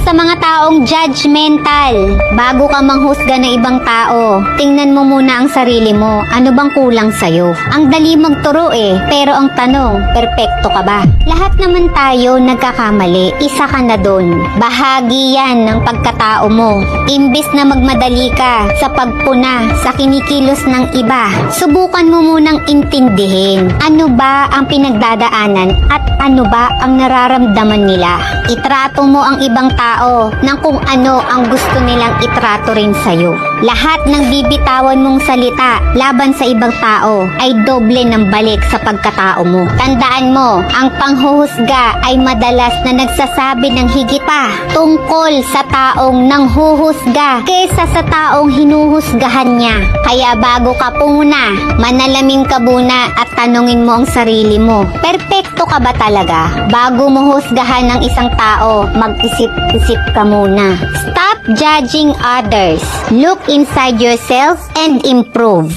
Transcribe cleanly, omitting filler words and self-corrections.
sa mga taong judgmental. Bago ka manghusga ng ibang tao, tingnan mo muna ang sarili mo. Ano bang kulang sa'yo? Ang dali magturo pero ang tanong, perpekto ka ba? Lahat naman tayo nagkakamali. Isa ka na dun. Bahagi yan ng pagkatao mo. Imbis na magmadali ka sa pagpuna sa kinikilos ng iba, subukan mo munang intindihin ano ba ang pinagdadaanan at ano ba ang nararamdaman nila. Itrato mo ang ibang tao ng kung ano ang gusto nilang itrato rin sa'yo. Lahat ng bibitawan mong salita laban sa ibang tao ay doble ng balik sa pagkatao mo. Tandaan mo, ang panghuhusga ay madalas na nagsasabi ng higit pa tungkol sa taong nanghuhusga kesa sa taong hinuhusgahan niya. Kaya bago ka pumuna, manalamin ka muna at tanungin mo ang sarili mo. Perpekto ka ba talaga? Bago mo husgahan ng isang tao, mag-isip-isip ka muna. Stop judging others. Look inside yourself and improve.